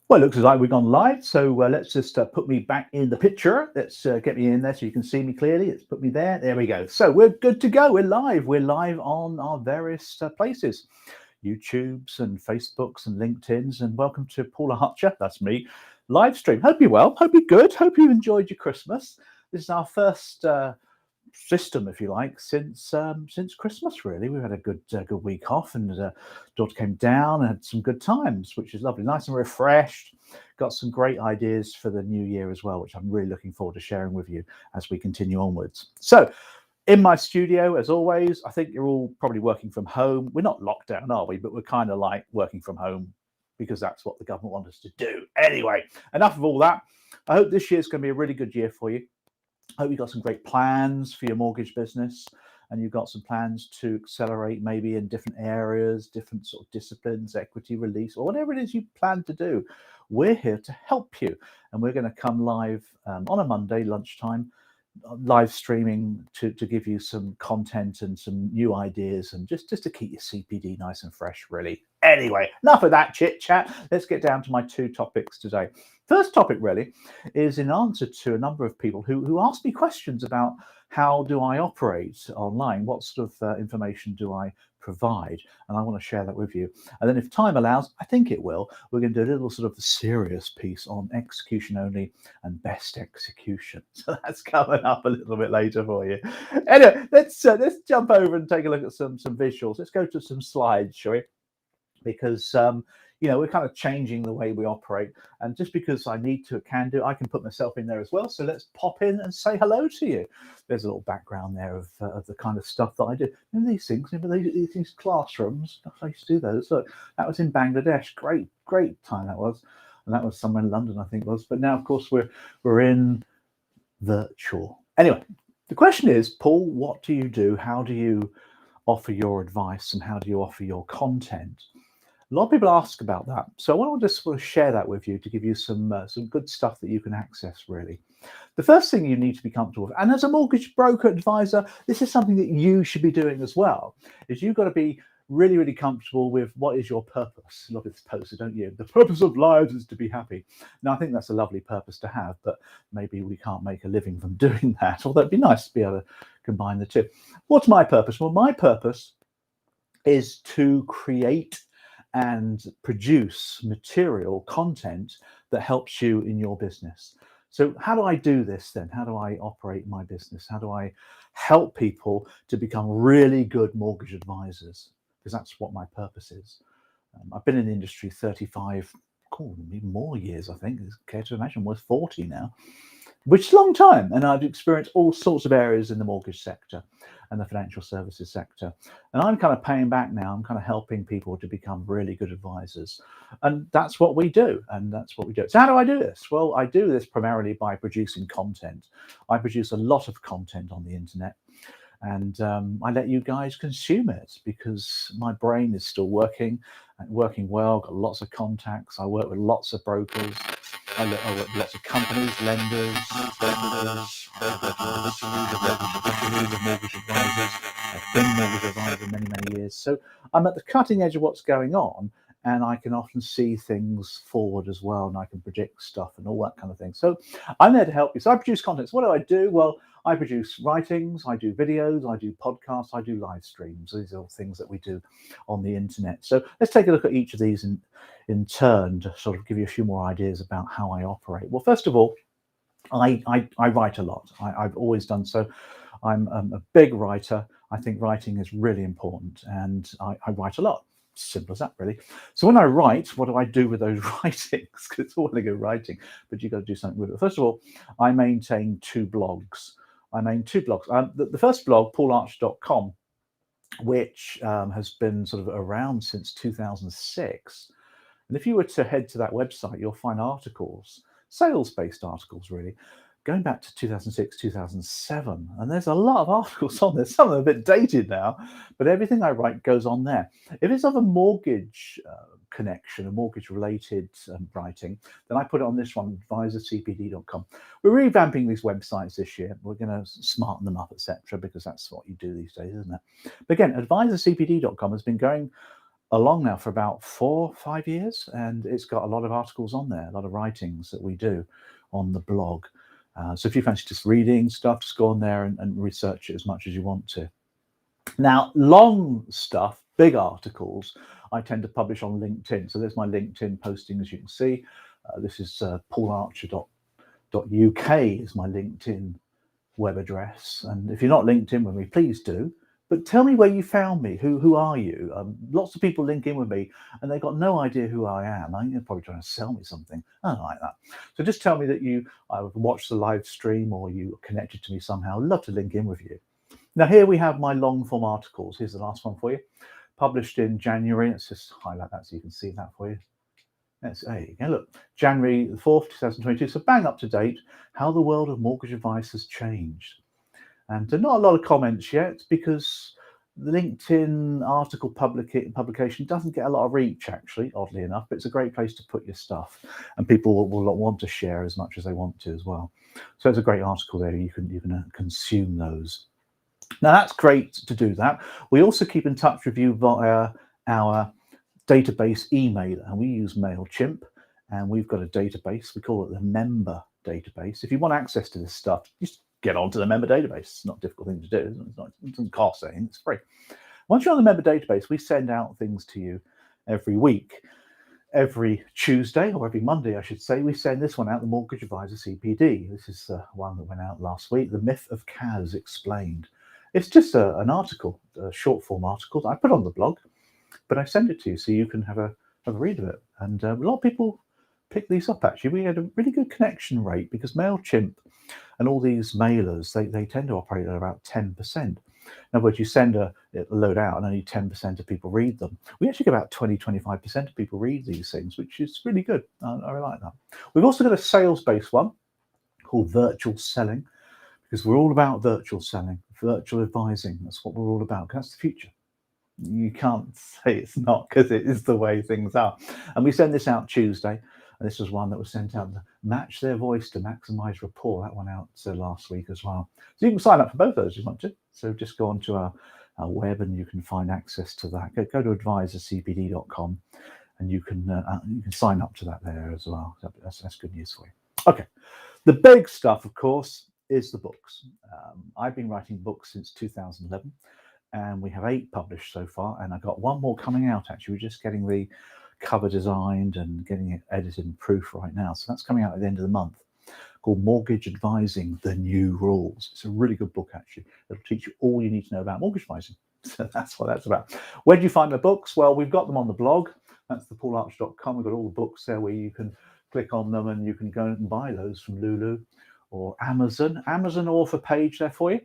Well, it looks like we've gone live, so let's just put me back in the picture. Let's get me in there so you can see me clearly. Let's put me there. There we go. So we're good to go. We're live. We're live on our various places, YouTubes and Facebooks and LinkedIn's. And welcome to Paula Hutcher. That's me. Livestream. Hope you're well. Hope you're good. Hope you enjoyed your Christmas. This is our first system, if you like, since Christmas. Really, we've had a good week off, and daughter came down and had some good times, which is lovely, nice and refreshed. Got some great ideas for the new year as well, which I'm really looking forward to sharing with you as we continue onwards. So in my studio, as always, I think you're all probably working from home. We're not locked down, are we? But we're kind of like working from home because that's what the government wants us to do. Anyway, enough of all that. I hope this year's going to be a really good year for you. I hope you've got some great plans for your mortgage business, and you've got some plans to accelerate maybe in different areas, different sort of disciplines, equity release, or whatever it is you plan to do. We're here to help you, and we're going to come live on a Monday lunchtime, live streaming to give you some content and some new ideas, and just to keep your CPD nice and fresh, really. Anyway, enough of that chit chat. Let's get down to my two topics today. First topic really is in answer to a number of people who asked me questions about how do I operate online, what sort of information do I provide, and I want to share that with you. And then if time allows, I think it will, we're going to do a little sort of serious piece on execution only and best execution. So that's coming up a little bit later for you. Anyway, let's jump over and take a look at some visuals. Let's go to some slides, shall we? Because we're kind of changing the way we operate, and just because I need to, I can put myself in there as well. So let's pop in and say hello to you. There's a little background there of the kind of stuff that I do. And these things, these classrooms, I used to do those. Look, that was in Bangladesh. Great time that was, and that was somewhere in London, I think it was. But now, of course, we're in virtual. Anyway, the question is, Paul, what do you do? How do you offer your advice, and how do you offer your content? A lot of people ask about that, so I want to just sort of share that with you to give you some good stuff that you can access. Really, the first thing you need to be comfortable with, and as a mortgage broker advisor, this is something that you should be doing as well, is you've got to be really comfortable with what is your purpose. Look at this poster, don't you? The purpose of lives is to be happy. Now, I think that's a lovely purpose to have, but maybe we can't make a living from doing that. Although it'd be nice to be able to combine the two. What's my purpose? Well, my purpose is to create and produce material content that helps you in your business. So how do I do this then? How do I operate my business? How do I help people to become really good mortgage advisors? Because that's what my purpose is. I've been in the industry 35, even more years, I think. It's care to imagine, almost 40 now, which is a long time. And I've experienced all sorts of areas in the mortgage sector and the financial services sector. And I'm kind of paying back now. I'm kind of helping people to become really good advisors. And that's what we do. So how do I do this? Well, I do this primarily by producing content. I produce a lot of content on the internet. And I let you guys consume it because my brain is still working well. Got lots of contacts. I work with lots of brokers. I work with lots of companies, lenders, mortgage advisors. I've been mortgage advisor many years. So I'm at the cutting edge of what's going on, and I can often see things forward as well, and I can predict stuff and all that kind of thing. So I'm there to help you. So I produce content. So what do I do? Well, I produce writings, I do videos, I do podcasts, I do live streams. These are all things that we do on the internet. So let's take a look at each of these in turn to sort of give you a few more ideas about how I operate. Well, first of all, I write a lot. I've always done so. I'm a big writer. I think writing is really important, and I write a lot. Simple as that, really. So when I write, what do I do with those writings? Because it's all a good writing, but you've got to do something with it. First of all, I maintain two blogs. The first blog, paularch.com, which has been sort of around since 2006. And if you were to head to that website, you'll find articles, sales-based articles, really, going back to 2006, 2007. And there's a lot of articles on there. Some of them are a bit dated now, but everything I write goes on there. If it's of a mortgage connection, a mortgage-related writing, then I put it on this one, advisorcpd.com. We're revamping these websites this year. We're going to smarten them up, etc., because that's what you do these days, isn't it? But again, advisorcpd.com has been going along now for about 4 or 5 years, and it's got a lot of articles on there, a lot of writings that we do on the blog. So if you fancy just reading stuff, just go on there and research it as much as you want to. Now, long stuff, big articles, I tend to publish on LinkedIn. So there's my LinkedIn posting, as you can see. This is paularcher.uk is my LinkedIn web address. And if you're not linked in with me, please do. But tell me where you found me. Who are you? Lots of people link in with me and they've got no idea who I am. I think they're probably trying to sell me something. I don't like that. So just tell me that you either watched the live stream or you connected to me somehow. I'd love to link in with you. Now here we have my long form articles. Here's the last one for you. Published in January. Let's just highlight that so you can see that for you. There you go. Look, January the 4th, 2022. So bang up to date. How the world of mortgage advice has changed. And not a lot of comments yet because the LinkedIn article publication doesn't get a lot of reach, actually, oddly enough. But it's a great place to put your stuff, and people will want to share as much as they want to as well. So it's a great article there. You can consume those. Now that's great to do that. We also keep in touch with you via our database email, and we use MailChimp, and we've got a database. We call it the member database. If you want access to this stuff, just get onto the member database. It's not a difficult thing to do. It doesn't cost anything. It's free. Once you're on the member database, we send out things to you every week. Every Tuesday, or every Monday, I should say, we send this one out, the Mortgage Advisor CPD. This is one that went out last week, The Myth of CAS Explained. It's just an article, a short form article that I put on the blog, but I send it to you so you can have a read of it. And a lot of people pick these up, actually. We had a really good connection rate because MailChimp and all these mailers, they tend to operate at about 10%. In other words, you send a load out and only 10% of people read them. We actually get about 20-25% of people read these things, which is really good. I really like that. We've also got a sales-based one called Virtual Selling, because we're all about virtual selling, virtual advising. That's what we're all about. That's the future. You can't say it's not, because it is the way things are. And we send this out Tuesday. And this was one that was sent out to match their voice to maximize rapport. That one out last week as well. So you can sign up for both of those if you want to. So just go onto our web and you can find access to that. Go to advisorcpd.com and you can sign up to that there as well. That's good news for you. Okay. The big stuff, of course, is the books. I've been writing books since 2011, and we have 8 published so far, and I've got one more coming out. Actually, we're just getting the cover designed and getting it edited and proof right now, so that's coming out at the end of the month, called Mortgage Advising: The New Rules. It's a really good book, actually. It'll teach you all you need to know about mortgage advising. So that's what that's about. Where do you find the books? Well, we've got them on the blog. That's the paularcher.com. We've got all the books there where you can click on them and you can go and buy those from Lulu or Amazon. Amazon author page there for you.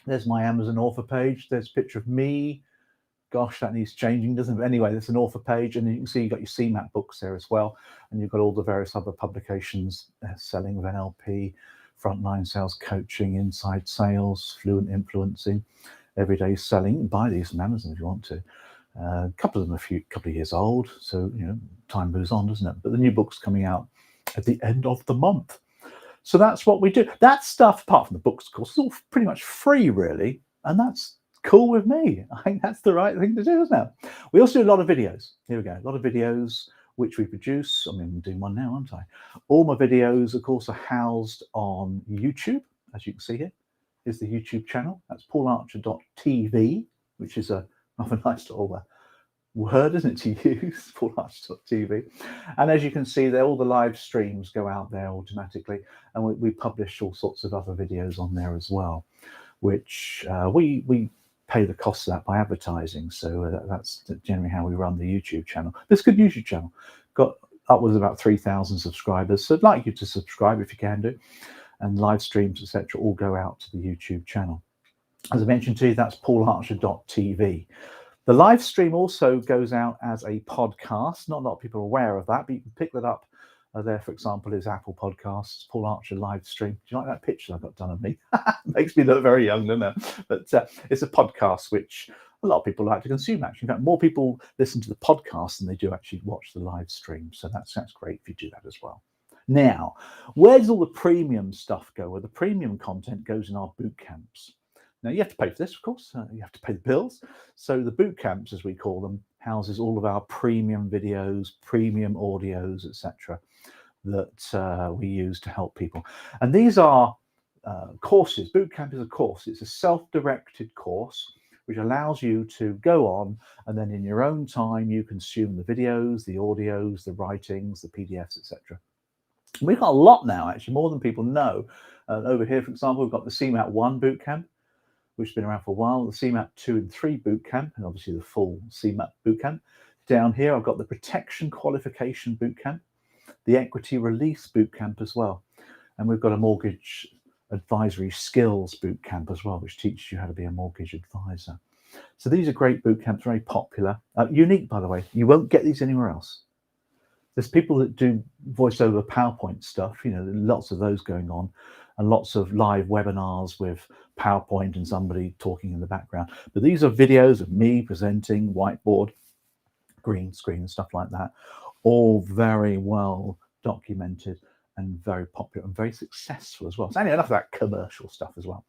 There's my Amazon author page. There's a picture of me. Gosh, that needs changing, doesn't it? But anyway, there's an author page, and you can see you've got your CMAP books there as well, and you've got all the various other publications, selling of NLP, frontline sales coaching, inside sales, fluent influencing, everyday selling. You can buy these from Amazon if you want to. A couple of them are couple of years old, so time moves on, doesn't it? But the new book's coming out at the end of the month. So that's what we do. That stuff, apart from the books, of course, is all pretty much free, really, and that's cool with me. I think that's the right thing to do, isn't it? We also do a lot of videos. Here we go. A lot of videos which we produce. I mean, I'm doing one now, aren't I? All my videos, of course, are housed on YouTube. As you can see here, is the YouTube channel. That's paularcher.tv, which is a nice little word, isn't it, to use, paularcher.tv. And as you can see there, all the live streams go out there automatically, and we publish all sorts of other videos on there as well, which we pay the cost of that by advertising. So that's generally how we run the YouTube channel. It's a good YouTube channel. Got upwards of about 3,000 subscribers. So I'd like you to subscribe if you can do. And live streams, etc., all go out to the YouTube channel. As I mentioned to you, that's paularcher.tv. The live stream also goes out as a podcast. Not a lot of people are aware of that, but you can pick that up. There, for example, is Apple Podcasts, Paul Archer live stream. Do you like that picture I've got done of me? Makes me look very young, doesn't it? But it's a podcast which a lot of people like to consume, actually. In fact, more people listen to the podcast than they do actually watch the live stream. So that's great if you do that as well. Now, where does all the premium stuff go? Well, the premium content goes in our boot camps. Now, you have to pay for this, of course. You have to pay the bills. So the boot camps, as we call them, houses all of our premium videos, premium audios, etc., that we use to help people. And these are courses. Bootcamp is a course. It's a self-directed course which allows you to go on, and then in your own time you consume the videos, the audios, the writings, the PDFs, etc. We've got a lot now, actually, more than people know. Over here, for example, we've got the CMAT 1 bootcamp, which has been around for a while, the CMAT 2 and 3 bootcamp, and obviously the full CMAT bootcamp. Down here, I've got the Protection Qualification Bootcamp, the Equity Release Bootcamp as well. And we've got a Mortgage Advisory Skills Bootcamp as well, which teaches you how to be a mortgage advisor. So these are great bootcamps, very popular. Unique, by the way. You won't get these anywhere else. There's people that do voiceover PowerPoint stuff, you know, lots of those going on, and lots of live webinars with PowerPoint and somebody talking in the background. But these are videos of me presenting, whiteboard, green screen and stuff like that, all very well documented and very popular and very successful as well. So anyway, enough of that commercial stuff as well.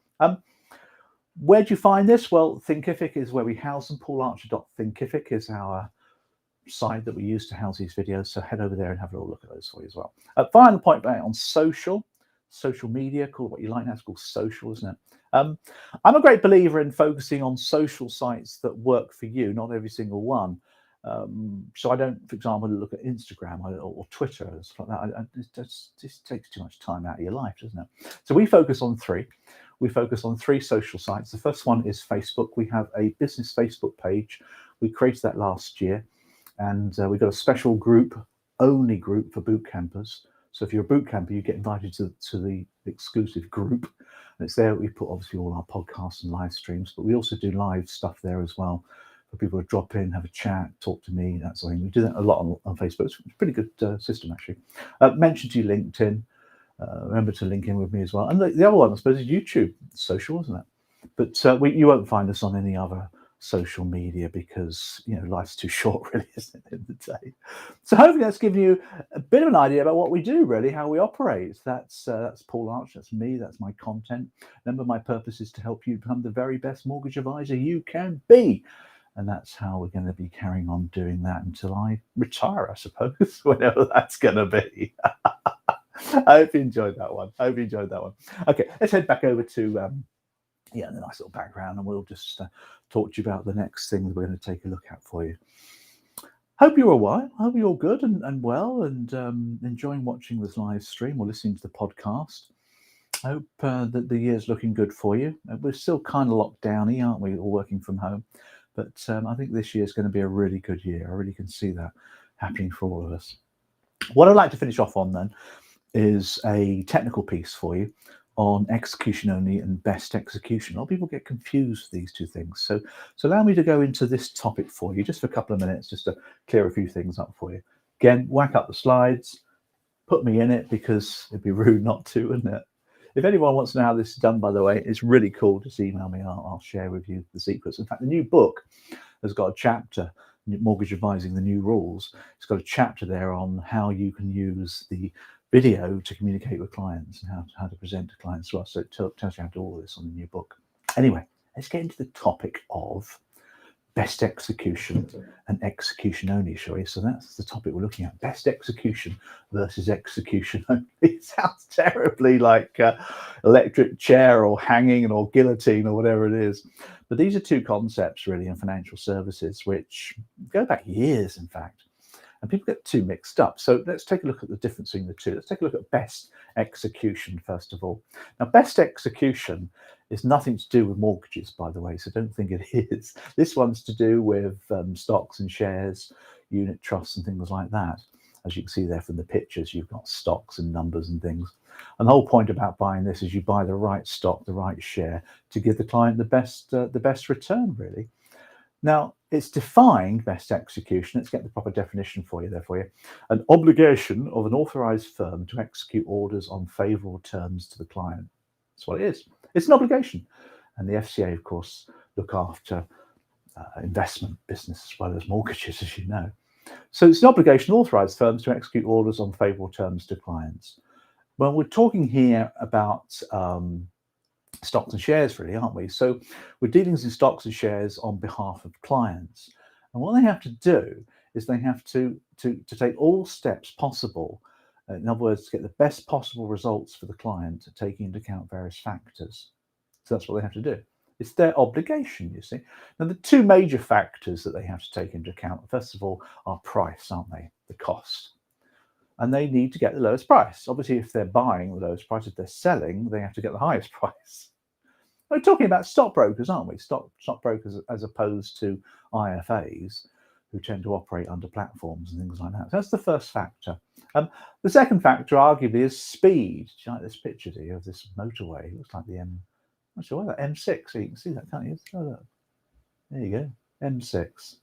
Where do you find this? Well, Thinkific is where we house them. PaulArcher.thinkific is our site that we use to house these videos. So head over there and have a little look at those for you as well. Final point on social media, call it what you like now, it's called social, isn't it? I'm a great believer in focusing on social sites that work for you, not every single one. So I don't, for example, look at Instagram or Twitter and stuff like that. It just takes too much time out of your life, doesn't it? So we focus on three. We focus on three social sites. The first one is Facebook. We have a business Facebook page. We created that last year, and we've got a special group, only group for boot campers. So if you're a boot camper, you get invited to the exclusive group. And it's there we put obviously all our podcasts and live streams, but we also do live stuff there as well for people to drop in, have a chat, talk to me, that sort of thing. We do that a lot on Facebook. It's a pretty good system, actually. Mention to you LinkedIn. Remember to link in with me as well. And the other one, I suppose, is YouTube social, isn't it? But you won't find us on any other social media because, you know, life's too short, really, isn't it, in the day? So hopefully that's given you a bit of an idea about what we do, really, how we operate. That's Paul Archer, that's me, that's my content. Remember, my purpose is to help you become the very best mortgage advisor you can be. And that's how we're going to be carrying on doing that until I retire, I suppose, whenever that's going to be. I hope you enjoyed that one. Okay, let's head back over to the nice little background, and we'll just talk to you about the next things we're going to take a look at for you. Hope you're all right. Hope you're all good and well, and enjoying watching this live stream or listening to the podcast. I hope that the year's looking good for you. We're still kind of locked down here, aren't we, all working from home? But I think this year is going to be a really good year. I really can see that happening for all of us. What I'd like to finish off on then is a technical piece for you on execution only and best execution. A lot of people get confused with these two things. So allow me to go into this topic for you just for a couple of minutes, just to clear a few things up for you. Again, whack up the slides, put me in it, because it'd be rude not to, wouldn't it? If anyone wants to know how this is done, by the way, it's really cool. Just email me. I'll share with you the secrets. In fact, the new book has got a chapter, Mortgage Advising, the New Rules. It's got a chapter there on how you can use the video to communicate with clients and how to present to clients as well. So it tells you how to do all this on the new book. Anyway, let's get into the topic of best execution and execution only, shall we? So that's the topic we're looking at: best execution versus execution only. It sounds terribly like electric chair or hanging or guillotine or whatever it is. But these are two concepts really in financial services which go back years, in fact. And people get too mixed up. So let's take a look at the difference between the two. Let's take a look at best execution first of all. Now, best execution is nothing to do with mortgages, by the way, so don't think it is. This one's to do with stocks and shares, unit trusts and things like that. As you can see there from the pictures, you've got stocks and numbers and things. And the whole point about buying this is you buy the right stock, the right share, to give the client the best return, really. Now, it's defined, best execution, let's get the proper definition for you. An obligation of an authorized firm to execute orders on favorable terms to the client. That's what it is. It's an obligation. And the FCA, of course, look after investment business as well as mortgages, as you know. So it's an obligation of authorized firms to execute orders on favorable terms to clients. Well, we're talking here about stocks and shares, really, aren't we? So we're dealing in stocks and shares on behalf of clients. And what they have to do is they have to take all steps possible, in other words, to get the best possible results for the client, taking into account various factors. So that's what they have to do. It's their obligation, you see. Now, the two major factors that they have to take into account, first of all, are price, aren't they? The cost. And they need to get the lowest price. Obviously, if they're buying the lowest price, if they're selling, they have to get the highest price. We're talking about stockbrokers, aren't we? Stockbrokers as opposed to IFAs, who tend to operate under platforms and things like that. So that's the first factor. The second factor, arguably, is speed. Do you like this picture, do you, of this motorway? It looks like the not sure what that M6. So you can see that, can't you? Oh, look. There you go, M6.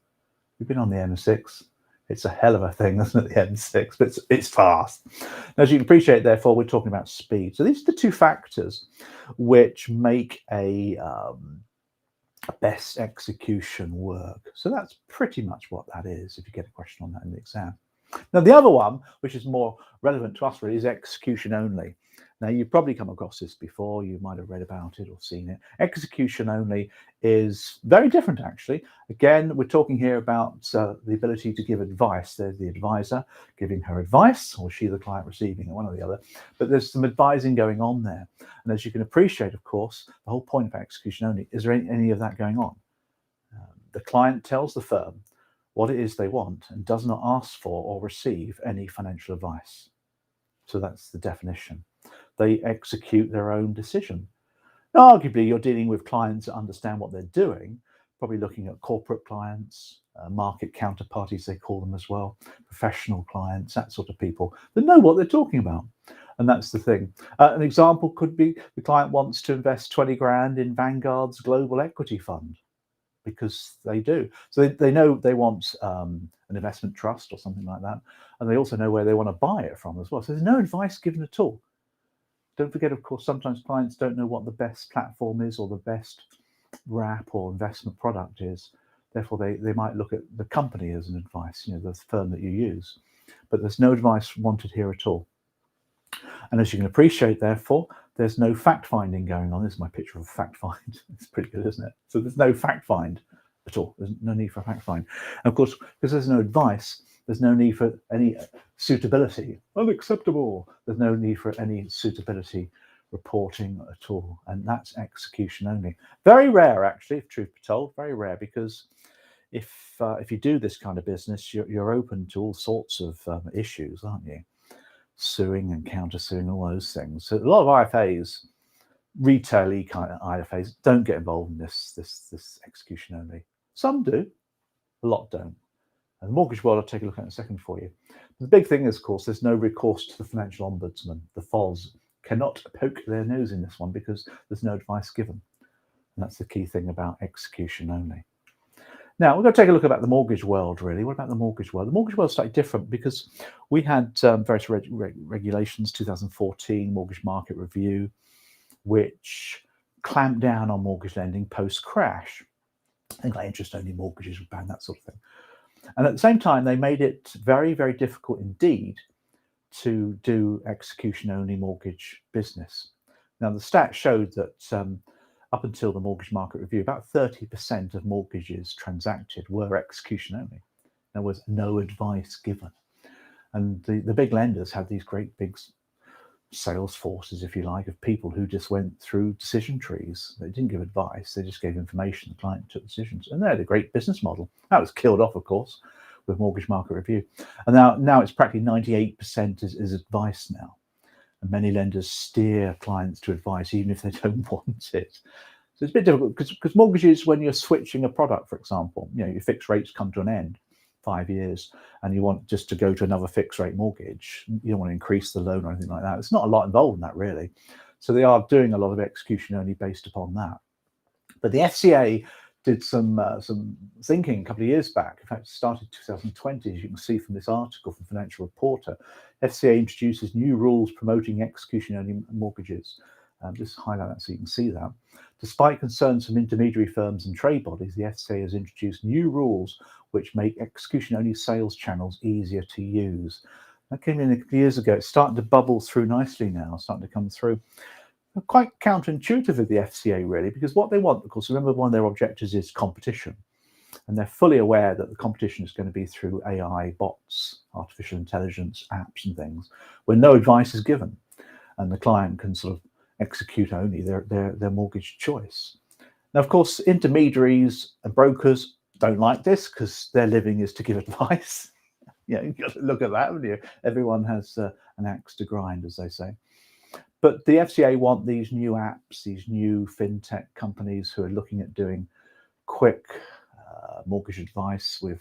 We've been on the M6. It's a hell of a thing, isn't it, the M6? But it's fast. Now, as you can appreciate, therefore, we're talking about speed. So these are the two factors which make a best execution work. So that's pretty much what that is, if you get a question on that in the exam. Now, the other one, which is more relevant to us really, is execution only. Now, you've probably come across this before. You might have read about it or seen it. Execution only is very different, actually. Again, we're talking here about the ability to give advice. There's the advisor giving her advice, or she, the client, receiving it, one or the other. But there's some advising going on there. And as you can appreciate, of course, the whole point of execution only, is there any of that going on? The client tells the firm what it is they want and does not ask for or receive any financial advice. So that's the definition. They execute their own decision. Now, arguably, you're dealing with clients that understand what they're doing, probably looking at corporate clients, market counterparties, they call them as well, professional clients, that sort of people that know what they're talking about. And that's the thing. An example could be the client wants to invest 20 grand in Vanguard's global equity fund, because they do. So they know they want an investment trust or something like that. And they also know where they want to buy it from as well. So there's no advice given at all. Don't forget, of course, sometimes clients don't know what the best platform is or the best wrap or investment product is. Therefore, they might look at the company as an advice, the firm that you use. But there's no advice wanted here at all. And as you can appreciate, therefore, there's no fact-finding going on. This is my picture of a fact-find. It's pretty good, isn't it? So there's no fact-find at all. There's no need for a fact-find. And of course, because there's no advice, there's no need for any suitability. Unacceptable. There's no need for any suitability reporting at all. And that's execution only. Very rare, actually, if truth be told. Very rare, because if you do this kind of business, you're open to all sorts of issues, aren't you? Suing and counter-suing, all those things. So a lot of IFAs, retail-y kind of IFAs, don't get involved in this execution only. Some do, a lot don't. And the mortgage world, I'll take a look at in a second for you. The big thing is, of course, there's no recourse to the financial ombudsman. The FOS cannot poke their nose in this one because there's no advice given. And that's the key thing about execution only. Now, we're going to take a look about the mortgage world, really. What about the mortgage world? The mortgage world is slightly different because we had various regulations, 2014 Mortgage Market Review, which clamped down on mortgage lending post-crash. Things like interest-only mortgages were banned, that sort of thing. And at the same time, they made it very, very difficult indeed to do execution-only mortgage business. Now, the stats showed that up until the Mortgage Market Review, about 30% of mortgages transacted were execution only. There was no advice given. And the big lenders had these great big sales forces, if you like, of people who just went through decision trees. They didn't give advice, they just gave information. The client took decisions. And they had a great business model. That was killed off, of course, with Mortgage Market Review. And now it's practically 98% is advice now. And many lenders steer clients to advice even if they don't want it. So it's a bit difficult because mortgages, when you're switching a product, for example, your fixed rates come to an end, 5 years, and you want just to go to another fixed rate mortgage. You don't want to increase the loan or anything like that. It's not a lot involved in that, really. So they are doing a lot of execution only based upon that. But the FCA did some thinking a couple of years back. In fact, it started 2020, as you can see from this article from Financial Reporter. FCA introduces new rules promoting execution-only mortgages. Just highlight that so you can see that. Despite concerns from intermediary firms and trade bodies, the FCA has introduced new rules which make execution-only sales channels easier to use. That came in a couple of years ago. It's starting to bubble through nicely now, starting to come through. Quite counterintuitive of the FCA, really, because what they want, of course, remember one of their objectives is competition. And they're fully aware that the competition is going to be through AI bots, artificial intelligence apps and things, where no advice is given, and the client can sort of execute only their mortgage choice. Now, of course, intermediaries and brokers don't like this because their living is to give advice. You've got to look at that, haven't you? Everyone has an axe to grind, as they say. But the FCA want these new apps, these new fintech companies who are looking at doing quick mortgage advice with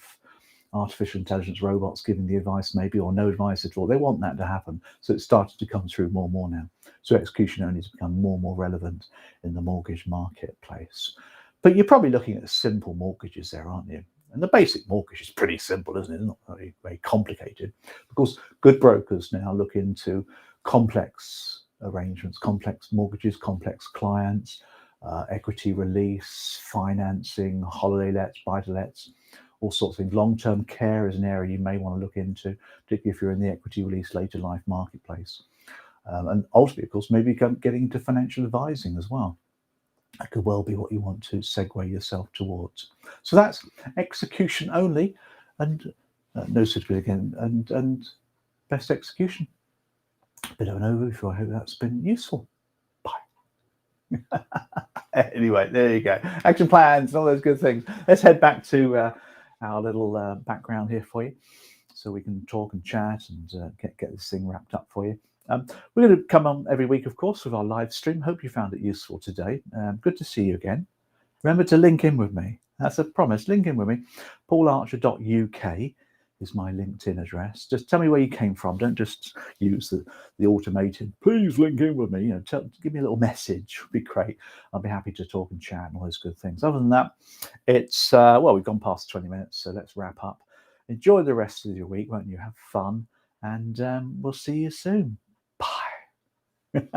artificial intelligence robots giving the advice maybe, or no advice at all. They want that to happen. So it's started to come through more and more now. So execution only has become more and more relevant in the mortgage marketplace. But you're probably looking at simple mortgages there, aren't you? And the basic mortgage is pretty simple, isn't it? It's not very, very complicated. Of course, good brokers now look into complex arrangements, complex mortgages, complex clients, equity release, financing, holiday lets, buy-to-lets, all sorts of things. Long-term care is an area you may want to look into, particularly if you're in the equity release later life marketplace. And ultimately, of course, maybe getting into financial advising as well. That could well be what you want to segue yourself towards. So that's execution only, and no certificate again, and best execution. Bit of an overview. I hope that's been useful. Bye. Anyway, there you go. Action plans and all those good things. Let's head back to our little background here for you, so we can talk and chat and get this thing wrapped up for you. We're going to come on every week, of course, with our live stream. Hope you found it useful today. Good to see you again. Remember to link in with me. That's a promise. Link in with me. paularcher.uk is my LinkedIn address. Just tell me where you came from. Don't just use the automated, please link in with me. Give me a little message. Would be great. I'll be happy to talk and chat and all those good things. Other than that, it's, well, we've gone past 20 minutes, so let's wrap up. Enjoy the rest of your week, won't you? Have fun, and we'll see you soon. Bye.